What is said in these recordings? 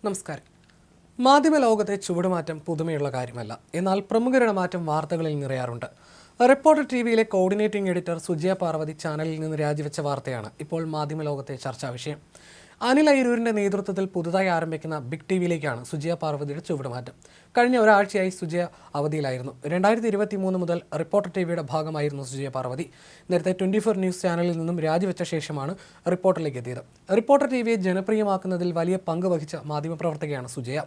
നമസ്കാരം. മാധ്യമ ലോകത്തെ ചുവടുമാറ്റം പുതുമയുള്ള കാര്യമല്ല. എന്നാൽ പ്രമുഖരുടെ മാറ്റം വാർത്തകളിൽ നിറയാറുണ്ട്. റിപ്പോർട്ടർ ടിവിയിലെ കോർഡിനേറ്റിംഗ് എഡിറ്റർ സുജയ പാർവതി ചാനലിൽ നിന്ന് രാജിവെച്ച വാർത്തയാണ് ഇപ്പോൾ മാധ്യമ ലോകത്തെ ചർച്ചാ വിഷയം. അനിൽ അയ്യൂരിന്റെ നേതൃത്വത്തിൽ പുതുതായി ആരംഭിക്കുന്ന ബിഗ് ടിവിയിലേക്കാണ് സുജയ പാർവതിയുടെ ചുവടുമാറ്റം. കഴിഞ്ഞ ഒരാഴ്ചയായി സുജയ അവധിയിലായിരുന്നു. 2023 മുതൽ റിപ്പോർട്ടർ ടിവിയുടെ ഭാഗമായിരുന്നു സുജയ പാർവതി. നേരത്തെ 24 ന്യൂസ് ചാനലിൽ നിന്നും രാജിവെച്ച ശേഷമാണ് റിപ്പോർട്ടറിലേക്ക് എത്തിയത്. റിപ്പോർട്ടർ ടിവിയെ ജനപ്രിയമാക്കുന്നതിൽ വലിയ പങ്ക് വഹിച്ച മാധ്യമപ്രവർത്തകയാണ് സുജയ.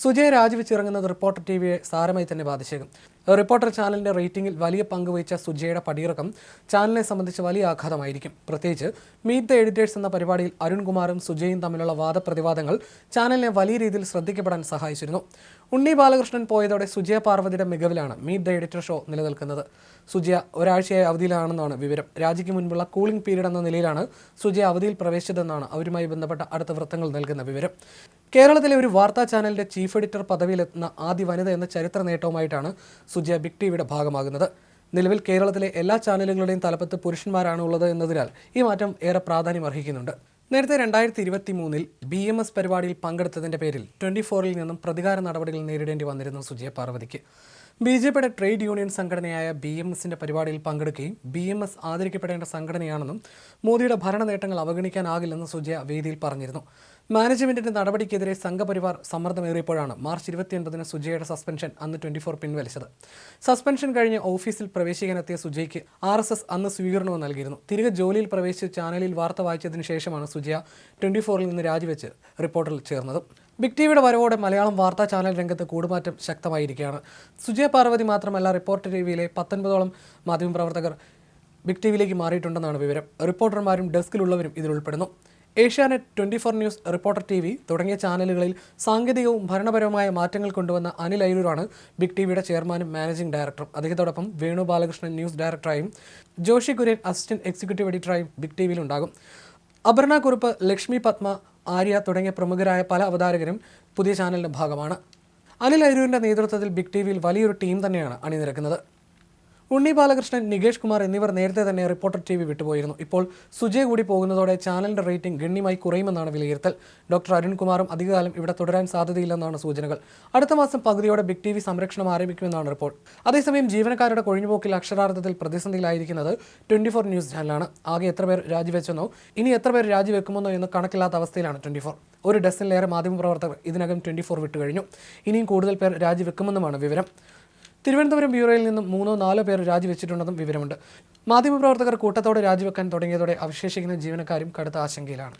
സുജയ രാജിവെച്ചിറങ്ങുന്നത് റിപ്പോർട്ടർ ടിവിയെ സാരമായി തന്നെ ബാധിച്ചേക്കും. റിപ്പോർട്ടർ ചാനലിന്റെ റേറ്റിംഗിൽ വലിയ പങ്ക് വഹിച്ച സുജയുടെ പടിയിറക്കം ചാനലിനെ സംബന്ധിച്ച് വലിയ ആഘാതമായിരിക്കും. പ്രത്യേകിച്ച് മീറ്റ് ദ എഡിറ്റേഴ്സ് എന്ന പരിപാടിയിൽ അരുൺകുമാറും സുജയും തമ്മിലുള്ള വാദപ്രതിവാദങ്ങൾ ചാനലിനെ വലിയ രീതിയിൽ ശ്രദ്ധിക്കപ്പെടാൻ സഹായിച്ചിരുന്നു. ഉണ്ണി ബാലകൃഷ്ണൻ പോയതോടെ സുജയ പാർവതിയുടെ മികവിലാണ് മീറ്റ് ദ എഡിറ്റർ ഷോ നിലനിൽക്കുന്നത്. സുജയ ഒരാഴ്ചയായി അവധിയിലാണെന്നാണ് വിവരം. രാജിക്ക് മുൻപുള്ള കൂളിംഗ് പീരീഡ് എന്ന നിലയിലാണ് സുജയ അവധിയിൽ പ്രവേശിച്ചതെന്നാണ് അവരുമായി ബന്ധപ്പെട്ട അടുത്ത വൃത്തങ്ങൾ നൽകുന്ന വിവരം. കേരളത്തിലെ ഒരു വാർത്താ ചാനലിന്റെ ചീഫ് എഡിറ്റർ പദവിയിലെത്തുന്ന ആദ്യ വനിത എന്ന ചരിത്ര നേട്ടവുമായിട്ടാണ് സുജയ ബിഗ് ടിവിയുടെ ഭാഗമാകുന്നത്. നിലവിൽ കേരളത്തിലെ എല്ലാ ചാനലുകളുടെയും തലപ്പത്ത് പുരുഷന്മാരാണ് ഉള്ളത് എന്നതിനാൽ ഈ മാറ്റം ഏറെ പ്രാധാന്യം അർഹിക്കുന്നുണ്ട്. നേരത്തെ 2023 BMS പരിപാടിയിൽ പങ്കെടുത്തതിന്റെ പേരിൽ 24 നിന്നും പ്രതികാര നടപടികൾ നേരിടേണ്ടി വന്നിരുന്നു സുജയ പാർവതിക്ക്. BJPയുടെ ട്രേഡ് യൂണിയൻ സംഘടനയായ BMSന്റെ പരിപാടിയിൽ പങ്കെടുക്കുകയും BMS ആദരിക്കപ്പെടേണ്ട സംഘടനയാണെന്നും മോദിയുടെ ഭരണ നേട്ടങ്ങൾ അവഗണിക്കാനാകില്ലെന്നും സുജയ വേദിയിൽ പറഞ്ഞിരുന്നു. മാനേജ്മെന്റിന്റെ നടപടിക്കെതിരെ സംഘപരിവാർ സമ്മർദ്ദമേറിയപ്പോഴാണ് മാർച്ച് 29 സുജയയുടെ സസ്പെൻഷൻ അന്ന് 24 പിൻവലിച്ചത്. സസ്പെൻഷൻ കഴിഞ്ഞ് ഓഫീസിൽ പ്രവേശിക്കാനെത്തിയ സുജയ്ക്ക് RSS അന്ന് സ്വീകരണവും നൽകിയിരുന്നു. തിരികെ ജോലിയിൽ പ്രവേശിച്ച് ചാനലിൽ വാർത്ത വായിച്ചതിന് ശേഷമാണ് സുജയ 24 നിന്ന് രാജിവെച്ച് റിപ്പോർട്ടറിൽ ചേർന്നത്. ബിഗ് ടിവിയുടെ വരവോടെ മലയാളം വാർത്താ ചാനൽ രംഗത്ത് കൂടുമാറ്റം ശക്തമായിരിക്കുകയാണ്. സുജയ പാർവതി മാത്രമല്ല, റിപ്പോർട്ടർ ടിവിയിലെ 19ഓളം മാധ്യമപ്രവർത്തകർ ബിഗ് ടിവിയിലേക്ക് മാറിയിട്ടുണ്ടെന്നാണ് വിവരം. റിപ്പോർട്ടർമാരും ഡെസ്കിലുള്ളവരും ഇതിൽ ഉൾപ്പെടുന്നു. ഏഷ്യാനെറ്റ്, 24 ന്യൂസ്, റിപ്പോർട്ടർ TV തുടങ്ങിയ ചാനലുകളിൽ സാങ്കേതികവും ഭരണപരവുമായ മാറ്റങ്ങൾ കൊണ്ടുവന്ന അനിൽ അയ്യൂരാണ് ബിഗ് ടിവിയുടെ ചെയർമാനും മാനേജിംഗ് ഡയറക്ടറും. അദ്ദേഹത്തോടൊപ്പം വേണു ബാലകൃഷ്ണൻ ന്യൂസ് ഡയറക്ടറായും ജോഷി കുര്യൻ അസിസ്റ്റന്റ് എക്സിക്യൂട്ടീവ് എഡിറ്ററായും ബിഗ് ടിവിയിൽ ഉണ്ടാകും. അപർണ കുറുപ്പ്, ലക്ഷ്മി പത്മ, ആര്യ തുടങ്ങിയ പ്രമുഖരായ പല അവതാരകരും പുതിയ ചാനലിന്റെ ഭാഗമാണ്. അനിൽ അയ്യൂരിന്റെ നേതൃത്വത്തിൽ ബിഗ് ടിവിയിൽ വലിയൊരു ടീം തന്നെയാണ് അണിനിരക്കുന്നത്. ഉണ്ണി ബാലകൃഷ്ണൻ, നികേഷ് കുമാർ എന്നിവർ നേരത്തെ തന്നെ റിപ്പോർട്ടർ TV വിട്ടുപോയിരുന്നു. ഇപ്പോൾ സുജയ് കൂടി പോകുന്നതോടെ ചാനലിന്റെ റേറ്റിംഗ് ഗണ്യമായി കുറയുമെന്നാണ് വിലയിരുത്തൽ. ഡോക്ടർ അരുൺകുമാറും അധികകാലം ഇവിടെ തുടരാൻ സാധ്യതയില്ലെന്നാണ് സൂചനകൾ. അടുത്ത മാസം പകുതിയോടെ ബിഗ് TV സംരക്ഷണം ആരംഭിക്കുമെന്നാണ് റിപ്പോർട്ട്. അതേസമയം ജീവനക്കാരുടെ കൊഴിഞ്ഞുപോക്കിൽ അക്ഷരാർത്ഥത്തിൽ പ്രതിസന്ധിയിലായിരിക്കുന്നത് 24 ന്യൂസ് ചാനലാണ്. ആകെ എത്ര പേർ രാജിവെച്ചെന്നോ ഇനി എത്ര പേർ രാജിവെക്കുമെന്നോ എന്ന് കണക്കില്ലാത്ത അവസ്ഥയിലാണ് 24. ഒരു ഡസനിലേറെ മാധ്യമപ്രവർത്തകർ ഇതിനകം 24 വിട്ടുകഴിഞ്ഞു. ഇനിയും കൂടുതൽ പേർ രാജിവെക്കുമെന്നുമാണ് വിവരം. തിരുവനന്തപുരം ബ്യൂറോയിൽ നിന്നും 3-4 പേർ രാജിവെച്ചിട്ടുണ്ടെന്നും വിവരമുണ്ട്. മാധ്യമപ്രവർത്തകർ കൂട്ടത്തോടെ രാജിവെക്കാൻ തുടങ്ങിയതോടെ അവശേഷിക്കുന്ന ജീവനക്കാരും കടുത്ത ആശങ്കയിലാണ്.